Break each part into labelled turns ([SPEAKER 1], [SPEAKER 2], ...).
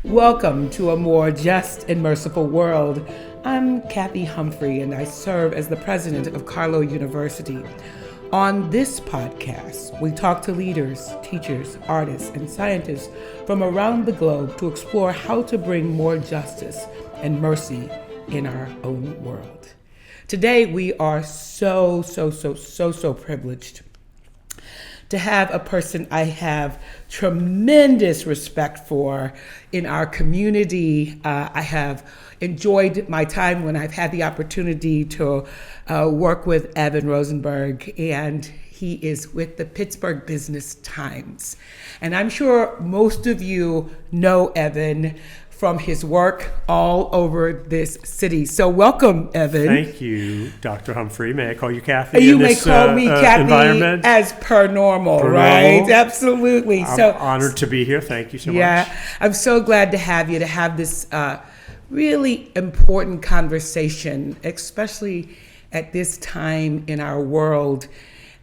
[SPEAKER 1] Welcome to a more just and merciful world. I'm Kathy Humphrey, and I serve as the president of Carlow University. On this podcast, we talk to leaders, teachers, artists, and scientists from around the globe to explore how to bring more justice and mercy in our own world. Today, we are so privileged to have a person I have tremendous respect for in our community. I have enjoyed my time when I've had the opportunity to work with Evan Rosenberg, and he is with the Pittsburgh Business Times. And I'm sure most of you know Evan from his work all over this city. So welcome, Evan.
[SPEAKER 2] Thank you, Dr. Humphrey. May I call you Kathy?
[SPEAKER 1] You may call me Kathy as per normal, right? Absolutely.
[SPEAKER 2] I'm honored to be here. Thank you so much.
[SPEAKER 1] Yeah, I'm so glad to have you, to have this really important conversation, especially at this time in our world.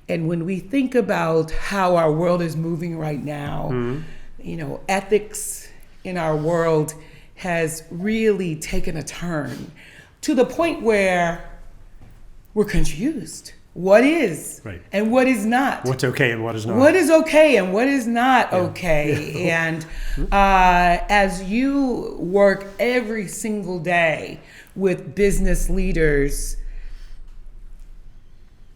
[SPEAKER 1] And when we think about how our world is moving right now, ethics in our world has really taken a turn to the point where we're confused. What is and what is not?
[SPEAKER 2] What's okay and what is not?
[SPEAKER 1] What is okay and what is not okay? And as you work every single day with business leaders,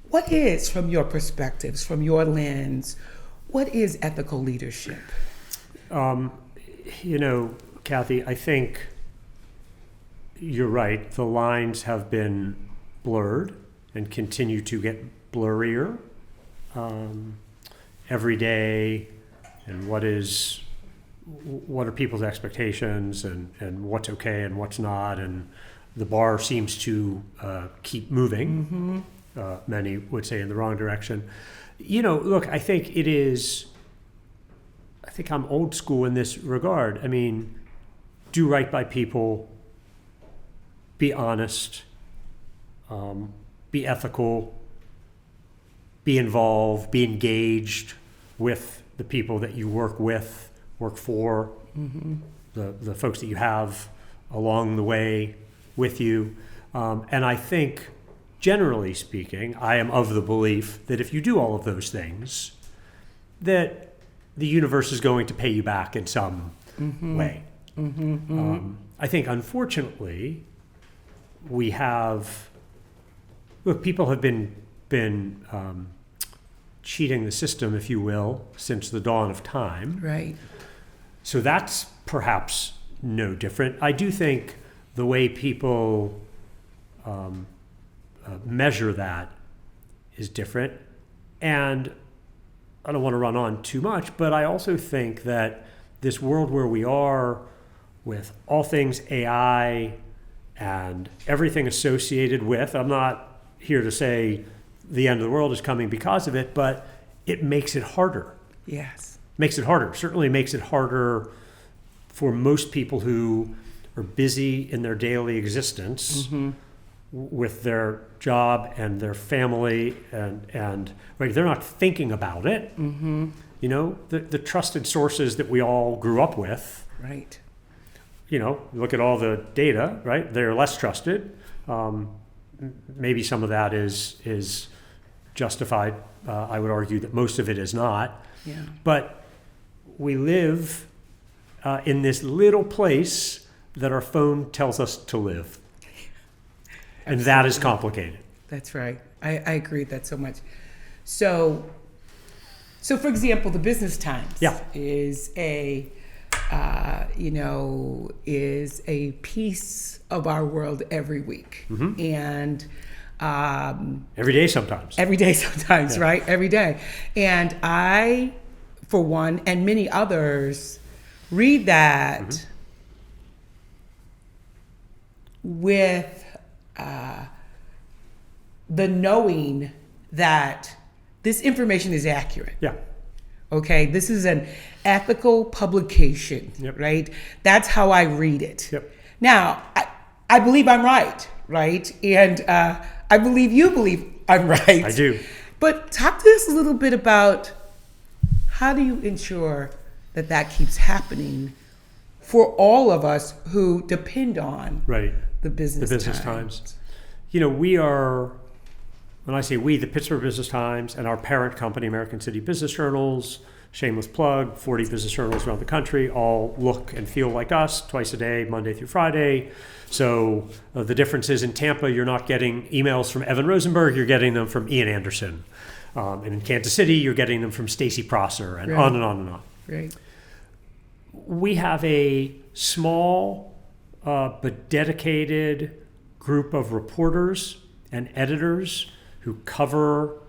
[SPEAKER 1] what is, from your perspectives, from your lens, what is ethical leadership?
[SPEAKER 2] Kathy, I think you're right. The lines have been blurred and continue to get blurrier every day. And what are people's expectations and what's okay and what's not? And the bar seems to keep moving. Many would say in the wrong direction. Look, I think I'm old school in this regard. I mean, do right by people, be honest, be ethical, be involved, be engaged with the people that you work with, work for, the folks that you have along the way with you. And I think, generally speaking, I am of the belief that if you do all of those things, that the universe is going to pay you back in some way. I think, unfortunately, people have been cheating the system, if you will, since the dawn of time.
[SPEAKER 1] Right.
[SPEAKER 2] So that's perhaps no different. I do think the way people measure that is different. And I don't want to run on too much, but I also think that this world where we are with all things AI and everything associated with, I'm not here to say the end of the world is coming because of it, but it makes it harder.
[SPEAKER 1] Yes.
[SPEAKER 2] Makes it harder. Certainly makes it harder for most people who are busy in their daily existence with their job and their family, and right, they're not thinking about it. The trusted sources that we all grew up with,
[SPEAKER 1] right?
[SPEAKER 2] Look at all the data, right? They're less trusted. Maybe some of that is justified. I would argue that most of it is not.
[SPEAKER 1] Yeah. But
[SPEAKER 2] we live in this little place that our phone tells us to live. And that is complicated.
[SPEAKER 1] That's right. I agree with that so much. So for example, the Business Times is a piece of our world every week. And
[SPEAKER 2] every day sometimes.
[SPEAKER 1] Right? Every day. And I, for one, and many others, read that with the knowing that this information is accurate.
[SPEAKER 2] Yeah.
[SPEAKER 1] Okay, this is an ethical publication, right? That's how I read it.
[SPEAKER 2] Yep.
[SPEAKER 1] Now, I believe I'm right? And I believe you believe I'm right.
[SPEAKER 2] I do.
[SPEAKER 1] But talk to us a little bit about how do you ensure that keeps happening for all of us who depend on
[SPEAKER 2] Right.
[SPEAKER 1] the Business
[SPEAKER 2] Times.
[SPEAKER 1] Times.
[SPEAKER 2] We are, when I say we, the Pittsburgh Business Times and our parent company, American City Business Journals, shameless plug, 40 business journals around the country, all look and feel like us twice a day, Monday through Friday. So the difference is in Tampa, you're not getting emails from Evan Rosenberg, you're getting them from Ian Anderson. And in Kansas City, you're getting them from Stacy Prosser, and on and on and on.
[SPEAKER 1] Right.
[SPEAKER 2] We have a small but dedicated group of reporters and editors who cover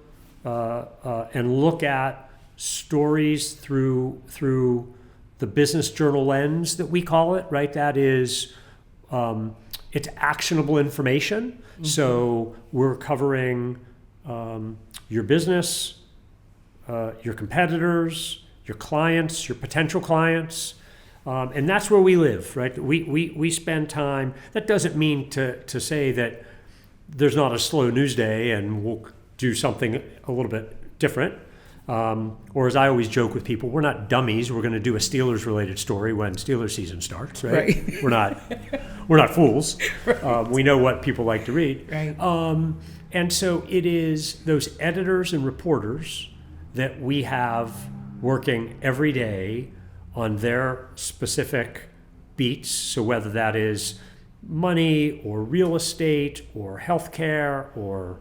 [SPEAKER 2] and look at stories through the business journal lens that we call it, right? That is, it's actionable information. Mm-hmm. So we're covering your business, your competitors, your clients, your potential clients, and that's where we live, right? We spend time. That doesn't mean to say that there's not a slow news day and we'll do something a little bit different. Or as I always joke with people, we're not dummies. We're going to do a Steelers-related story when Steelers season starts, right? We're not fools. Right. We know what people like to read.
[SPEAKER 1] Right.
[SPEAKER 2] And so it is those editors and reporters that we have working every day on their specific beats. So whether that is money or real estate or healthcare or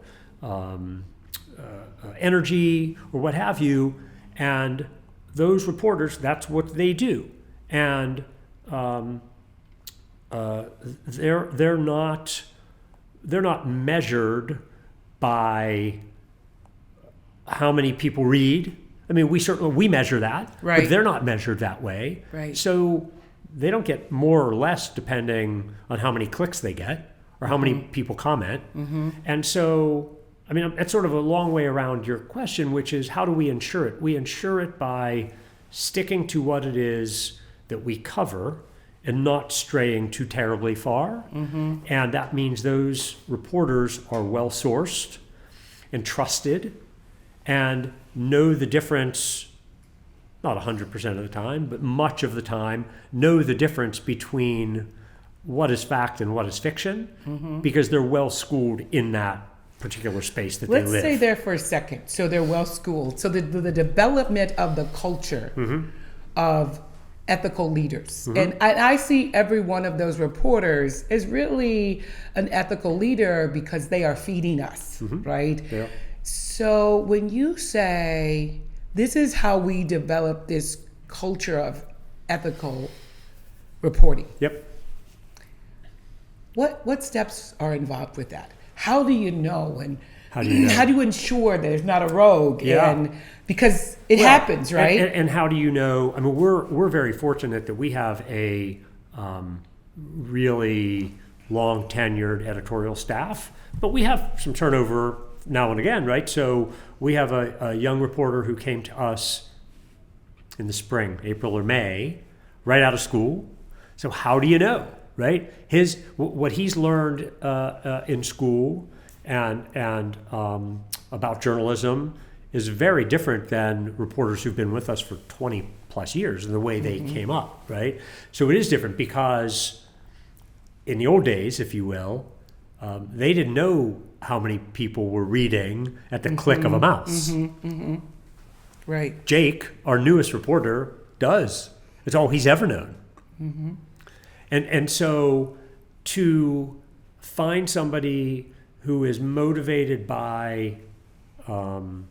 [SPEAKER 2] energy or what have you, and those reporters, that's what they do, and they're not measured by how many people read. I mean, we measure that,
[SPEAKER 1] right,
[SPEAKER 2] but they're not measured that way.
[SPEAKER 1] Right.
[SPEAKER 2] So they don't get more or less depending on how many clicks they get or how many people comment. Mm-hmm. And so, I mean, it's sort of a long way around your question, which is how do we ensure it? We ensure it by sticking to what it is that we cover and not straying too terribly far. Mm-hmm. And that means those reporters are well-sourced and trusted and know the difference, not 100% of the time, but much of the time, know the difference between what is fact and what is fiction, because they're well-schooled in that particular space that they live.
[SPEAKER 1] Let's stay there for a second. So they're well-schooled. So the development of the culture of ethical leaders. And I see every one of those reporters as really an ethical leader because they are feeding us, right? Yeah. So when you say, this is how we develop this culture of ethical reporting.
[SPEAKER 2] Yep.
[SPEAKER 1] What steps are involved with that? How do you know, and
[SPEAKER 2] how do you
[SPEAKER 1] ensure there's not a rogue?
[SPEAKER 2] Yeah.
[SPEAKER 1] And because it happens, right?
[SPEAKER 2] And how do you know? I mean, we're very fortunate that we have a really long tenured editorial staff, but we have some turnover now and again, right? So we have a young reporter who came to us in the spring, April or May, right out of school. So how do you know, right? What he's learned in school and about journalism is very different than reporters who've been with us for 20 plus years and the way they came up, right? So it is different because in the old days, if you will, they didn't know how many people were reading at the click of a mouse.
[SPEAKER 1] Right.
[SPEAKER 2] Jake, our newest reporter, does. It's all he's ever known. And so to find somebody who is motivated by the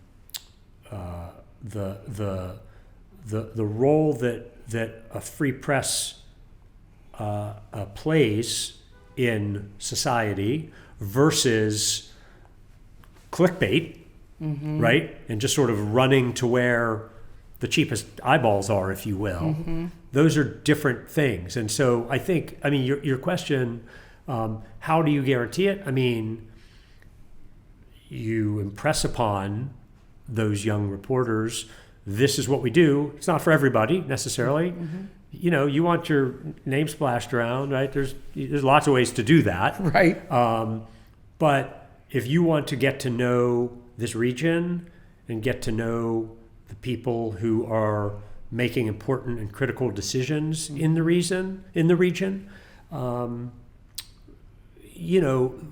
[SPEAKER 2] role that a free press plays in society versus clickbait, right? And just sort of running to where the cheapest eyeballs are, if you will. Those are different things. And so I think, your question, how do you guarantee it? I mean, you impress upon those young reporters, this is what we do. It's not for everybody necessarily. You want your name splashed around, right? There's lots of ways to do that.
[SPEAKER 1] Right.
[SPEAKER 2] But if you want to get to know this region and get to know the people who are making important and critical decisions in the region.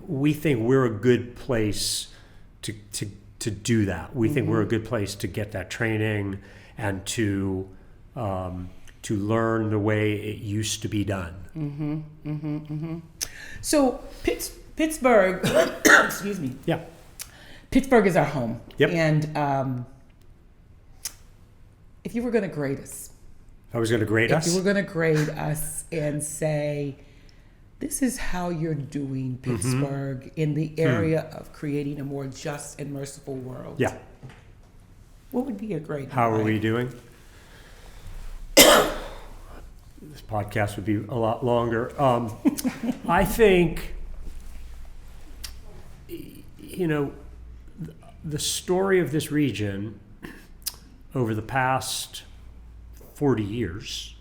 [SPEAKER 2] We think we're a good place to do that. We think we're a good place to get that training and to learn the way it used to be done.
[SPEAKER 1] So Pittsburgh, excuse me.
[SPEAKER 2] Yeah.
[SPEAKER 1] Pittsburgh is our home.
[SPEAKER 2] Yep.
[SPEAKER 1] And if you were going to grade us,
[SPEAKER 2] I was going to grade us.
[SPEAKER 1] If you were going to grade us and say, this is how you're doing Pittsburgh in the area of creating a more just and merciful world.
[SPEAKER 2] Yeah.
[SPEAKER 1] What would be your grade?
[SPEAKER 2] How are we doing? This podcast would be a lot longer. I think, the story of this region over the past 40 years,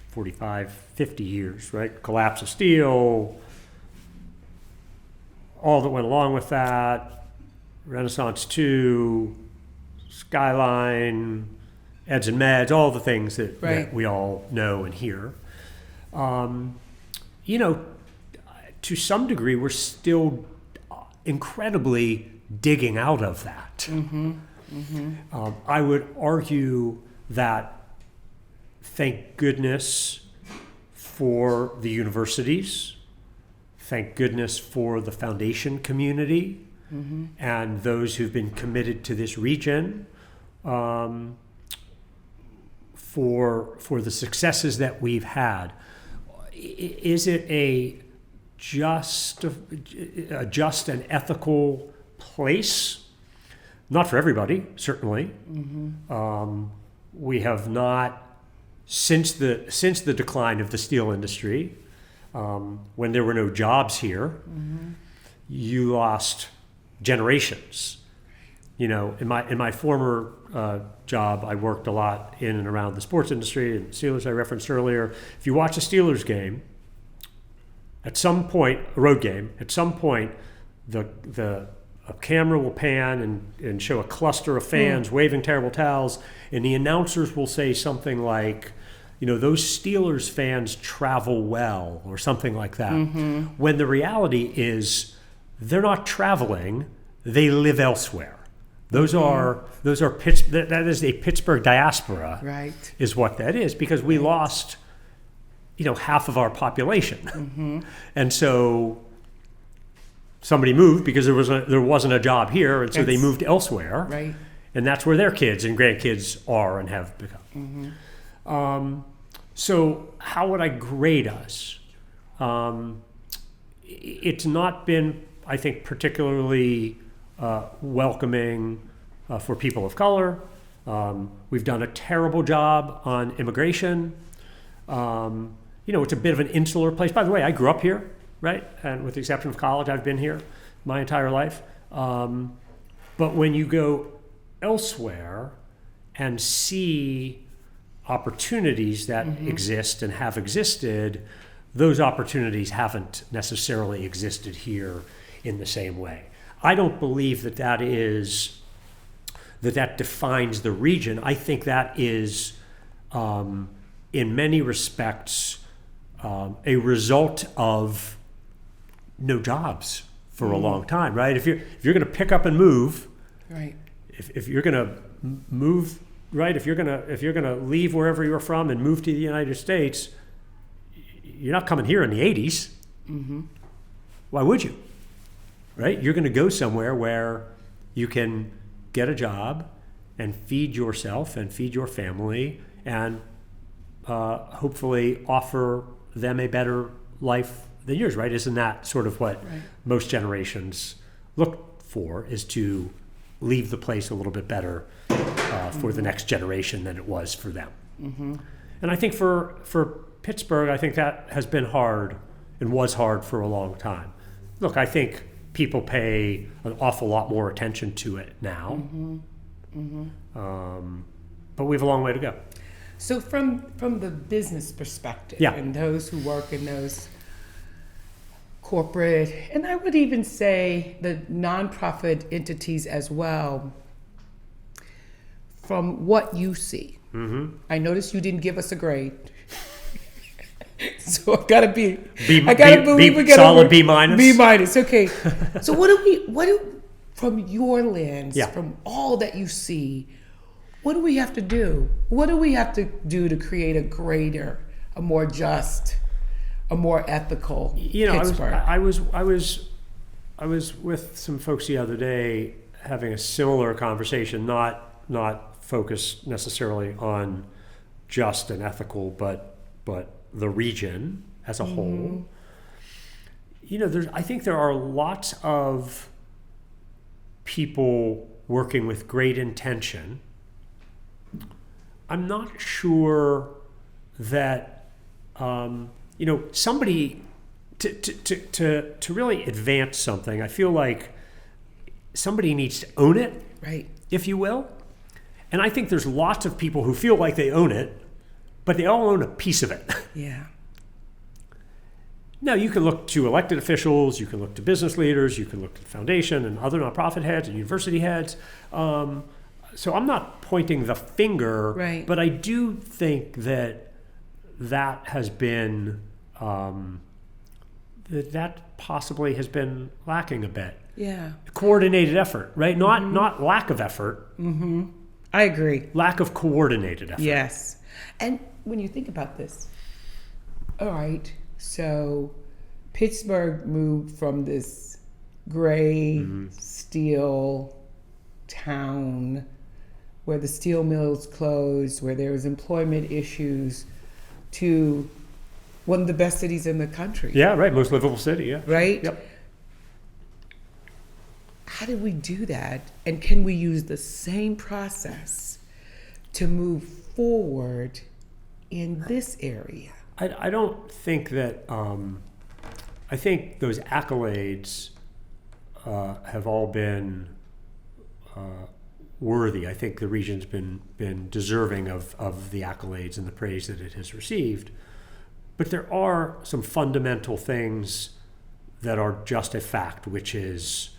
[SPEAKER 2] 45, 50 years, right? Collapse of steel, all that went along with that, Renaissance 2, Skyline, Eds and Meds, all the things that we all know and hear. To some degree, we're still incredibly digging out of that. I would argue that, thank goodness for the universities, thank goodness for the foundation community, and those who've been committed to this region, for the successes that we've had. Is it a just and ethical place? Not for everybody, certainly. We have not, since the decline of the steel industry, when there were no jobs here, you lost generations. In my former job, I worked a lot in and around the sports industry and Steelers I referenced earlier. If you watch a Steelers game, at some point, a road game, at some point, a camera will pan and show a cluster of fans waving terrible towels, and the announcers will say something like, those Steelers fans travel well, or something like that. When the reality is, they're not traveling; they live elsewhere. That is a Pittsburgh diaspora,
[SPEAKER 1] right?
[SPEAKER 2] Is what that is, because we lost, half of our population, and so somebody moved because there wasn't a job here, and so they moved elsewhere,
[SPEAKER 1] right?
[SPEAKER 2] And that's where their kids and grandkids are and have become. So how would I grade us? It's not been, I think, particularly welcoming for people of color. We've done a terrible job on immigration. It's a bit of an insular place. By the way, I grew up here, right? And with the exception of college, I've been here my entire life. But when you go elsewhere and see opportunities that exist and have existed, those opportunities haven't necessarily existed here in the same way. I don't believe that defines the region. I think that is, in many respects, a result of no jobs for a long time, right? If you're going to pick up and move,
[SPEAKER 1] right?
[SPEAKER 2] If you're going to move, right? If you're going to leave wherever you're from and move to the United States, you're not coming here in the 80s. Why would you? Right? You're going to go somewhere where you can get a job and feed yourself and feed your family and hopefully offer them a better life than yours, right? Isn't that sort of what most generations look for, is to leave the place a little bit better for the next generation than it was for them. And I think for Pittsburgh, I think that has been hard and was hard for a long time. Look, I think people pay an awful lot more attention to it now, but we have a long way to go.
[SPEAKER 1] So from the business perspective, and those who work in those corporate, and I would even say the nonprofit entities as well, from what you see,
[SPEAKER 2] Mm-hmm.
[SPEAKER 1] I noticed you didn't give us a grade. So I gotta believe we gotta
[SPEAKER 2] solid B minus.
[SPEAKER 1] B minus, okay. So from your lens, from all that you see, what do we have to do? What do we have to do to create a greater, a more just, a more ethical Pittsburgh?
[SPEAKER 2] I was with some folks the other day having a similar conversation, not focused necessarily on just and ethical, but the region as a whole. I think there are lots of people working with great intention. I'm not sure that somebody to really advance something. I feel like somebody needs to own it,
[SPEAKER 1] right?
[SPEAKER 2] If you will. And I think there's lots of people who feel like they own it, but they all own a piece of it.
[SPEAKER 1] Yeah.
[SPEAKER 2] Now, you can look to elected officials, you can look to business leaders, you can look to the foundation and other nonprofit heads and university heads. So I'm not pointing the finger,
[SPEAKER 1] right.
[SPEAKER 2] But I do think that has been, that possibly has been lacking a bit.
[SPEAKER 1] Yeah.
[SPEAKER 2] Coordinated effort, right? Not lack of effort.
[SPEAKER 1] Mm-hmm. I agree.
[SPEAKER 2] Lack of coordinated effort.
[SPEAKER 1] Yes. And when you think about this, all right, so Pittsburgh moved from this gray steel town where the steel mills closed, where there was employment issues, to one of the best cities in the country.
[SPEAKER 2] Yeah, right. Most livable city, yeah.
[SPEAKER 1] Right?
[SPEAKER 2] Yep.
[SPEAKER 1] How did we do that? And can we use the same process to move forward in this area?
[SPEAKER 2] I don't think that, I think those accolades have all been worthy. I think the region's been deserving of the accolades and the praise that it has received. But there are some fundamental things that are just a fact, which is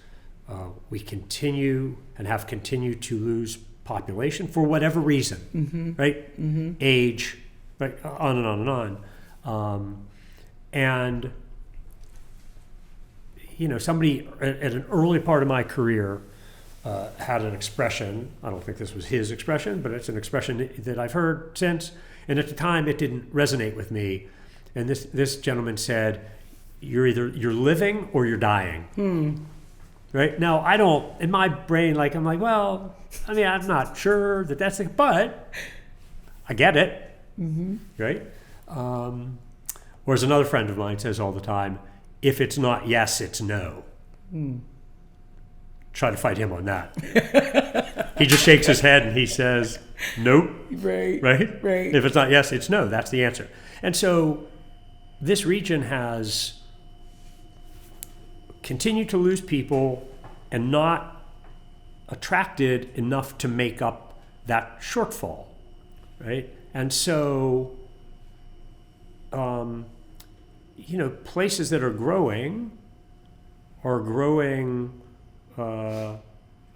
[SPEAKER 2] we continue and have continued to lose population for whatever reason, right? Mm-hmm. Age, right? On and on and on. And, somebody at an early part of my career had an expression. I don't think this was his expression, but it's an expression that I've heard since. And at the time, it didn't resonate with me. And this gentleman said, you're living or you're dying. Right? Now, I don't, in my brain, I'm like, well, I'm not sure that's it, but I get it. Mm-hmm. Right? Whereas another friend of mine says all the time, if it's not yes, it's no. Try to fight him on that. He just shakes his head and he says, nope. Right. If it's not yes, it's no. That's the answer. And so this region has continued to lose people and not attracted enough to make up that shortfall, right? And so, places that are growing,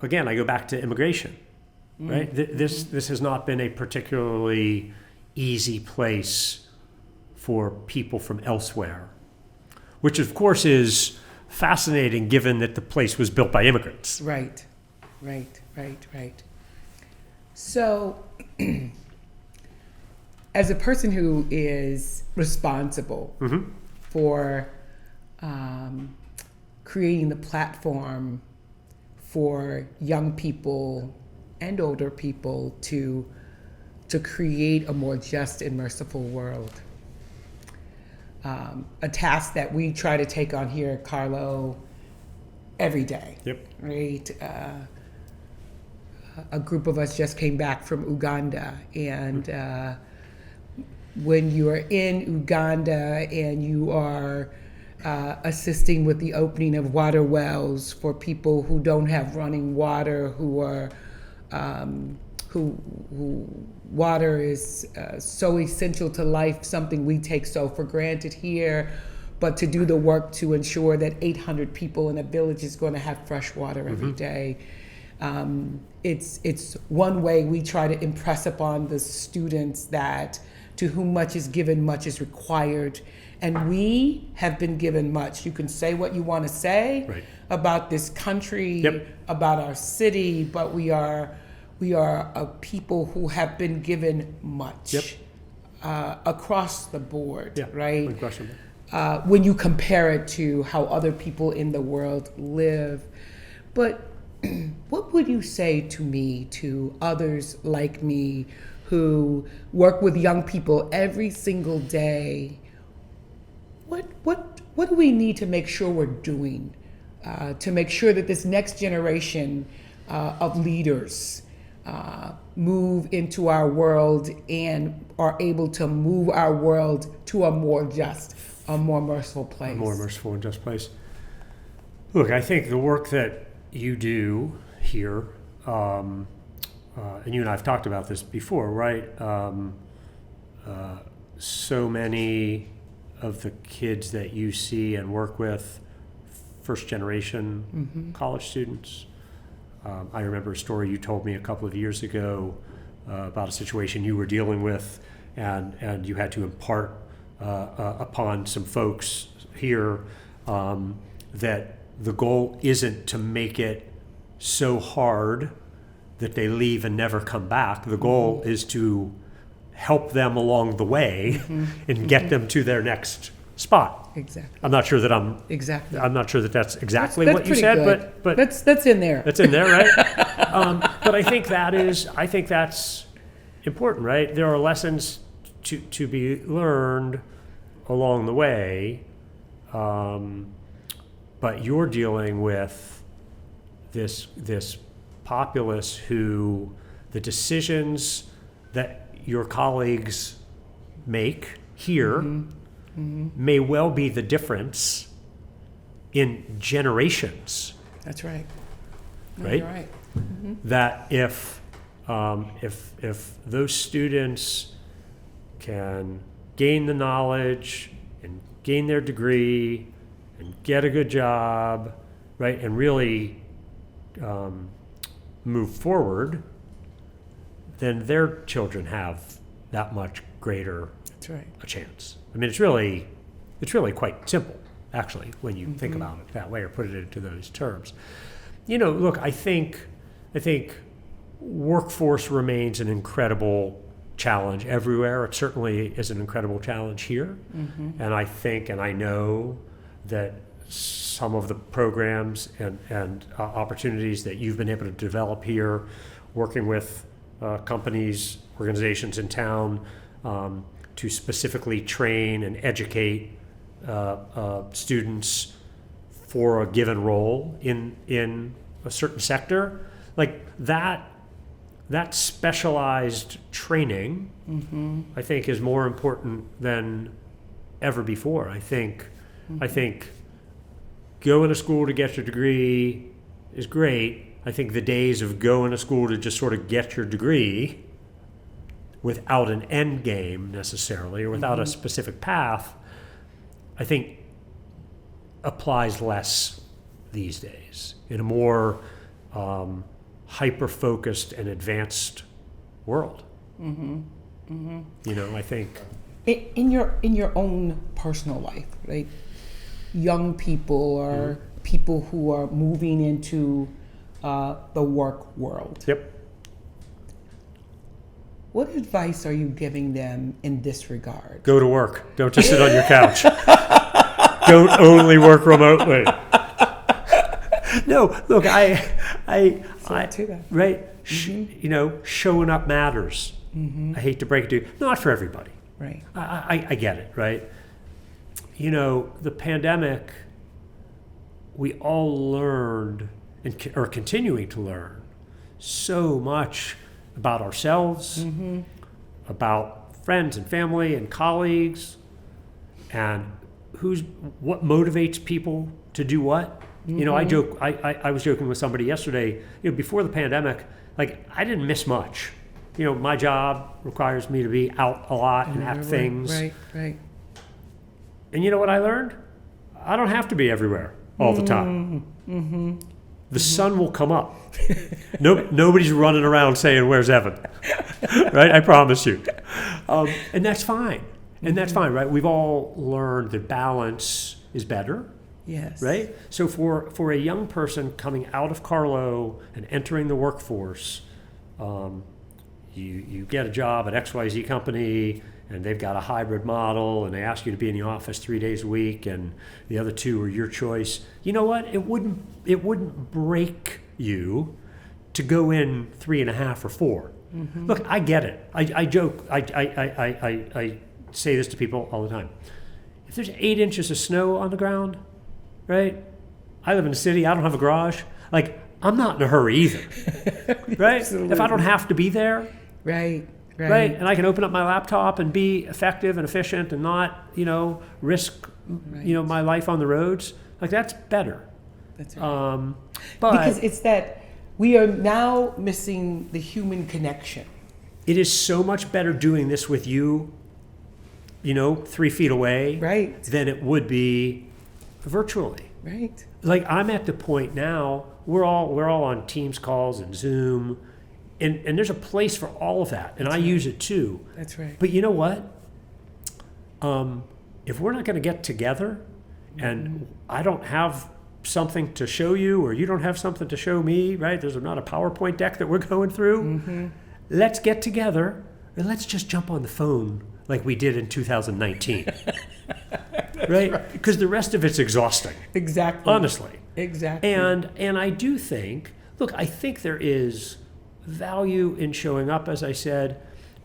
[SPEAKER 2] again, I go back to immigration, right? This has not been a particularly easy place for people from elsewhere, which of course is fascinating given that the place was built by immigrants.
[SPEAKER 1] Right. So, as a person who is responsible for creating the platform for young people and older people to create a more just and merciful world, a task that we try to take on here at Carlo every day.
[SPEAKER 2] Yep.
[SPEAKER 1] Right? A group of us just came back from Uganda, and when you are in Uganda and you are assisting with the opening of water wells for people who don't have running water, who water is so essential to life, something we take so for granted here, but to do the work to ensure that 800 people in a village is going to have fresh water every day. It's one way we try to impress upon the students that to whom much is given, much is required. And we have been given much. You can say what you want to say
[SPEAKER 2] Right.
[SPEAKER 1] about this country,
[SPEAKER 2] Yep.
[SPEAKER 1] about our city, but we are a people who have been given much.
[SPEAKER 2] Yep.
[SPEAKER 1] Across the board,
[SPEAKER 2] Yeah,
[SPEAKER 1] right?
[SPEAKER 2] unquestionably.
[SPEAKER 1] When you compare it to how other people in the world live. But what would you say to me, to others like me who work with young people every single day? What do we need to make sure we're doing to make sure that this next generation of leaders move into our world and are able to move our world to a more just, a more merciful place?
[SPEAKER 2] A more merciful and just place. Look, I think the work that you do here, and you and I have talked about this before, right? So many of the kids that you see and work with, first generation college students. I remember a story you told me a couple of years ago about a situation you were dealing with, and you had to impart upon some folks here that the goal isn't to make it so hard that they leave and never come back. The goal is to help them along the way and get them to their next spot.
[SPEAKER 1] Exactly.
[SPEAKER 2] I'm not sure that I'm not sure that that's exactly what you said,
[SPEAKER 1] good.
[SPEAKER 2] but
[SPEAKER 1] that's in there.
[SPEAKER 2] that's in there, right? But I think that's important, right? There are lessons to be learned along the way, but you're dealing with this populace who the decisions that your colleagues make here may well be the difference in generations.
[SPEAKER 1] That's right. No,
[SPEAKER 2] Right?
[SPEAKER 1] You're right.
[SPEAKER 2] That if those students can gain the knowledge and gain their degree and get a good job, right, and really move forward, then their children have that much greater
[SPEAKER 1] That's right.
[SPEAKER 2] a chance. I mean, it's really quite simple, actually, when you think about it that way or put it into those terms. You know, look, I think workforce remains an incredible challenge everywhere. It certainly is an incredible challenge here. And I think, and I know that some of the programs and opportunities that you've been able to develop here, working with companies, organizations in town, to specifically train and educate students for a given role in a certain sector, like that specialized training, I think, is more important than ever before. I think going to school to get your degree is great. I think the days of going to school to just sort of get your degree without an end game necessarily, or without a specific path, I think applies less these days in a more hyper-focused and advanced world. You know, I think
[SPEAKER 1] In your own personal life, right? Young people or people who are moving into the work world.
[SPEAKER 2] Yep.
[SPEAKER 1] What advice are you giving them in this regard?
[SPEAKER 2] Go to work. Don't just sit on your couch. Don't only work remotely. No, look, I
[SPEAKER 1] to that.
[SPEAKER 2] right. You know, showing up matters. I hate to break it to you. Not for everybody.
[SPEAKER 1] Right.
[SPEAKER 2] I get it, right? You know, the pandemic, we all learned and are continuing to learn so much about ourselves, about friends and family and colleagues, and what motivates people to do what. You know, I was joking with somebody yesterday, you know, before the pandemic, like I didn't miss much. You know, my job requires me to be out a lot and at things.
[SPEAKER 1] Right.
[SPEAKER 2] And you know what I learned? I don't have to be everywhere all the time. the sun will come up. Nobody's running around saying, "Where's Evan?" Right? I promise you. And that's fine. And that's fine, right? We've all learned that balance is better.
[SPEAKER 1] Yes.
[SPEAKER 2] Right? So for a young person coming out of Carlo and entering the workforce, you get a job at XYZ company, and they've got a hybrid model, and they ask you to be in the office 3 days a week, and the other 2 are your choice. You know what? It wouldn't break you to go in 3.5 or 4. Mm-hmm. Look, I get it. I joke. I say this to people all the time. If there's 8 inches of snow on the ground, right? I live in the city. I don't have a garage. Like, I'm not in a hurry either, right?
[SPEAKER 1] Absolutely.
[SPEAKER 2] If I don't have to be there,
[SPEAKER 1] Right.
[SPEAKER 2] and I can open up my laptop and be effective and efficient and not, risk, my life on the roads. Like, that's better.
[SPEAKER 1] That's right.
[SPEAKER 2] But
[SPEAKER 1] because it's that we are now missing the human connection.
[SPEAKER 2] it is so much better doing this with you, 3 feet away,
[SPEAKER 1] Right.
[SPEAKER 2] than it would be virtually.
[SPEAKER 1] Right.
[SPEAKER 2] Like, I'm at the point now, we're all on Teams calls and Zoom, and there's a place for all of that, and I use it too.
[SPEAKER 1] That's right.
[SPEAKER 2] But you know what? If we're not going to get together, and I don't have something to show you, or you don't have something to show me, right? There's not a PowerPoint deck that we're going through. Mm-hmm. Let's get together and let's just jump on the phone like we did in 2019. Right? Because the rest of it's exhausting.
[SPEAKER 1] Exactly.
[SPEAKER 2] Honestly.
[SPEAKER 1] Exactly.
[SPEAKER 2] And I do think, I think there is value in showing up, as I said,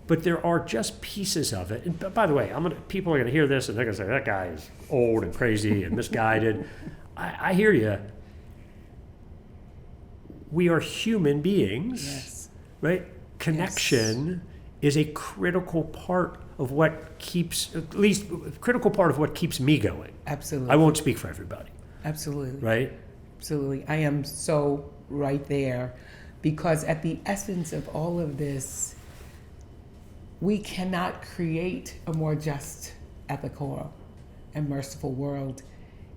[SPEAKER 2] but there are just pieces of it. And by the way, people are going to hear this and they're going to say, that guy is old and crazy and misguided. I hear you. We are human beings,
[SPEAKER 1] Yes.
[SPEAKER 2] right? Connection is a critical part of what keeps, at least critical part of what keeps me going.
[SPEAKER 1] Absolutely.
[SPEAKER 2] I won't speak for everybody,
[SPEAKER 1] Absolutely.
[SPEAKER 2] right?
[SPEAKER 1] Absolutely. I am so right there, because at the essence of all of this, we cannot create a more just, ethical, and merciful world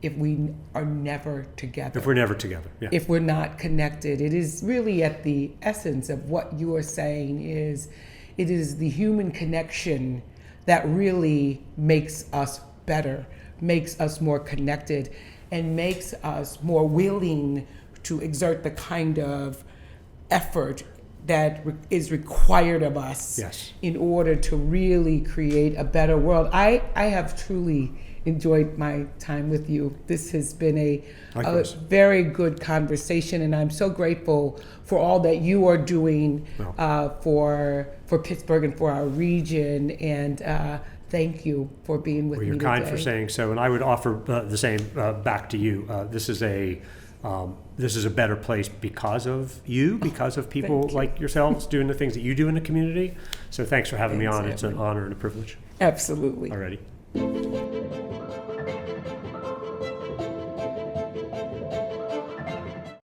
[SPEAKER 1] if we are never together.
[SPEAKER 2] If we're never together, yeah.
[SPEAKER 1] If we're not connected. It is really at the essence of what you are saying is, it is the human connection that really makes us better, makes us more connected, and makes us more willing to exert the kind of effort that is required of us in order to really create a better world. I have truly enjoyed my time with you. This has been a very good conversation, and I'm so grateful for all that you are doing for Pittsburgh and for our region. And thank you for being with me today.
[SPEAKER 2] You're kind for saying so, and I would offer the same back to you. This is a better place because of you, because of people like yourselves doing the things that you do in the community. So thanks for having me on. It's an honor and a privilege.
[SPEAKER 1] Absolutely.
[SPEAKER 2] Alrighty.